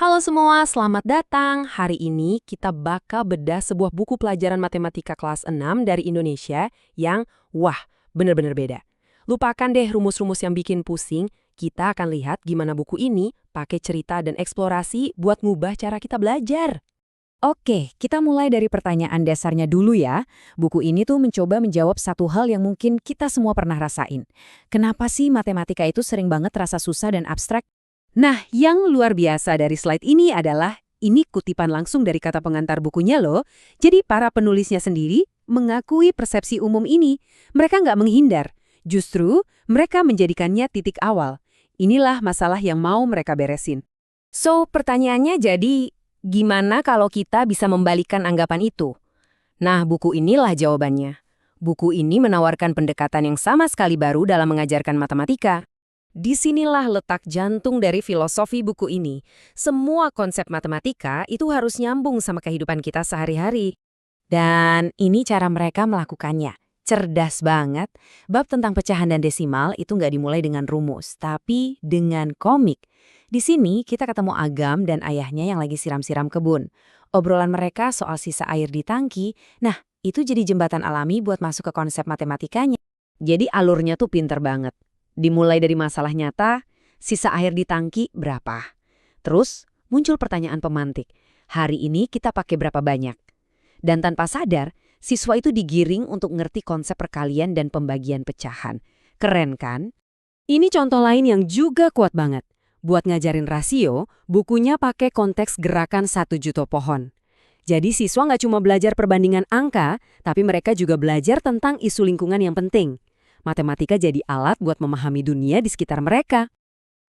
Halo semua, selamat datang. Hari ini kita bakal bedah sebuah buku pelajaran matematika kelas 6 dari Indonesia yang, wah, bener-bener beda. Lupakan deh rumus-rumus yang bikin pusing, kita akan lihat gimana buku ini pakai cerita dan eksplorasi buat ngubah cara kita belajar. Oke, kita mulai dari pertanyaan dasarnya dulu ya. Buku ini tuh mencoba menjawab satu hal yang mungkin kita semua pernah rasain. Kenapa sih matematika itu sering banget terasa susah dan abstrak? Nah, yang luar biasa dari slide ini adalah, ini kutipan langsung dari kata pengantar bukunya loh. Jadi para penulisnya sendiri mengakui persepsi umum ini. Mereka nggak menghindar. Justru, mereka menjadikannya titik awal. Inilah masalah yang mau mereka beresin. So, pertanyaannya jadi, gimana kalau kita bisa membalikan anggapan itu? Nah, buku inilah jawabannya. Buku ini menawarkan pendekatan yang sama sekali baru dalam mengajarkan matematika. Disinilah letak jantung dari filosofi buku ini. Semua konsep matematika itu harus nyambung sama kehidupan kita sehari-hari. Dan ini cara mereka melakukannya. Cerdas banget. Bab tentang pecahan dan desimal itu nggak dimulai dengan rumus, tapi dengan komik. Di sini kita ketemu Agam dan ayahnya yang lagi siram-siram kebun. Obrolan mereka soal sisa air di tangki, nah itu jadi jembatan alami buat masuk ke konsep matematikanya. Jadi alurnya tuh pinter banget. Dimulai dari masalah nyata, sisa air di tangki berapa? Terus muncul pertanyaan pemantik, hari ini kita pakai berapa banyak? Dan tanpa sadar, siswa itu digiring untuk ngerti konsep perkalian dan pembagian pecahan. Keren kan? Ini contoh lain yang juga kuat banget. Buat ngajarin rasio, bukunya pakai konteks gerakan 1 juta pohon. Jadi siswa nggak cuma belajar perbandingan angka, tapi mereka juga belajar tentang isu lingkungan yang penting. Matematika jadi alat buat memahami dunia di sekitar mereka.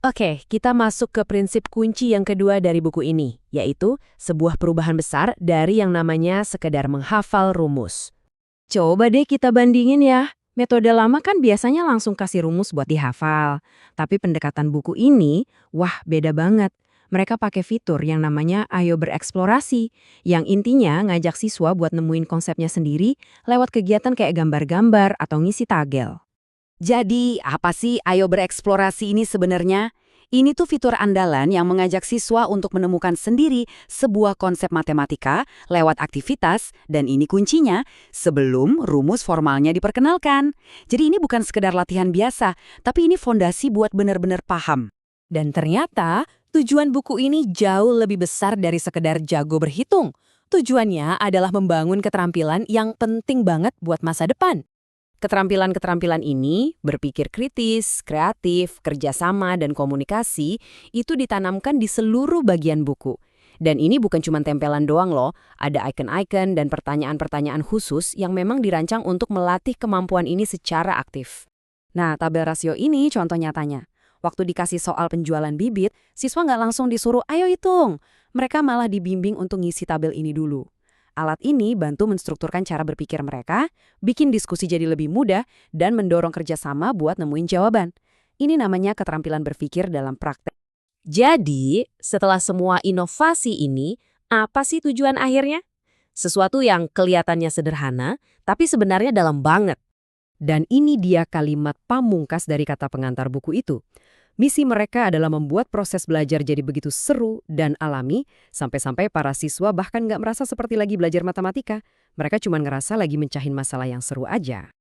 Oke, kita masuk ke prinsip kunci yang kedua dari buku ini, yaitu sebuah perubahan besar dari yang namanya sekedar menghafal rumus. Coba deh kita bandingin ya. Metode lama kan biasanya langsung kasih rumus buat dihafal. Tapi pendekatan buku ini, wah beda banget. Mereka pakai fitur yang namanya Ayo Bereksplorasi, yang intinya ngajak siswa buat nemuin konsepnya sendiri lewat kegiatan kayak gambar-gambar atau ngisi tagel. Jadi, apa sih Ayo Bereksplorasi ini sebenarnya? Ini tuh fitur andalan yang mengajak siswa untuk menemukan sendiri sebuah konsep matematika lewat aktivitas, dan ini kuncinya, sebelum rumus formalnya diperkenalkan. Jadi ini bukan sekedar latihan biasa, tapi ini fondasi buat benar-benar paham. Dan ternyata, tujuan buku ini jauh lebih besar dari sekedar jago berhitung. Tujuannya adalah membangun keterampilan yang penting banget buat masa depan. Keterampilan-keterampilan ini, berpikir kritis, kreatif, kerjasama, dan komunikasi, itu ditanamkan di seluruh bagian buku. Dan ini bukan cuma tempelan doang loh, ada icon-icon dan pertanyaan-pertanyaan khusus yang memang dirancang untuk melatih kemampuan ini secara aktif. Nah, tabel rasio ini contoh nyatanya. Waktu dikasih soal penjualan bibit, siswa nggak langsung disuruh, ayo hitung. Mereka malah dibimbing untuk ngisi tabel ini dulu. Alat ini bantu menstrukturkan cara berpikir mereka, bikin diskusi jadi lebih mudah, dan mendorong kerjasama buat nemuin jawaban. Ini namanya keterampilan berpikir dalam praktek. Jadi, setelah semua inovasi ini, apa sih tujuan akhirnya? Sesuatu yang kelihatannya sederhana, tapi sebenarnya dalam banget. Dan ini dia kalimat pamungkas dari kata pengantar buku itu. Misi mereka adalah membuat proses belajar jadi begitu seru dan alami, sampai-sampai para siswa bahkan nggak merasa seperti lagi belajar matematika. Mereka cuma ngerasa lagi mencahin masalah yang seru aja.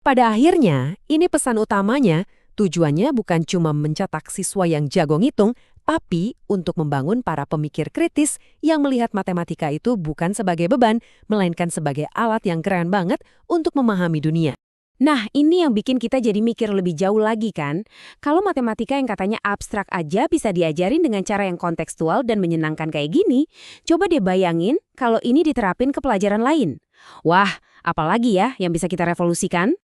Pada akhirnya, ini pesan utamanya, tujuannya bukan cuma mencetak siswa yang jago ngitung, tapi untuk membangun para pemikir kritis yang melihat matematika itu bukan sebagai beban, melainkan sebagai alat yang keren banget untuk memahami dunia. Nah, ini yang bikin kita jadi mikir lebih jauh lagi kan? Kalau matematika yang katanya abstrak aja bisa diajarin dengan cara yang kontekstual dan menyenangkan kayak gini, coba deh bayangin kalau ini diterapin ke pelajaran lain. Wah, apalagi ya yang bisa kita revolusikan?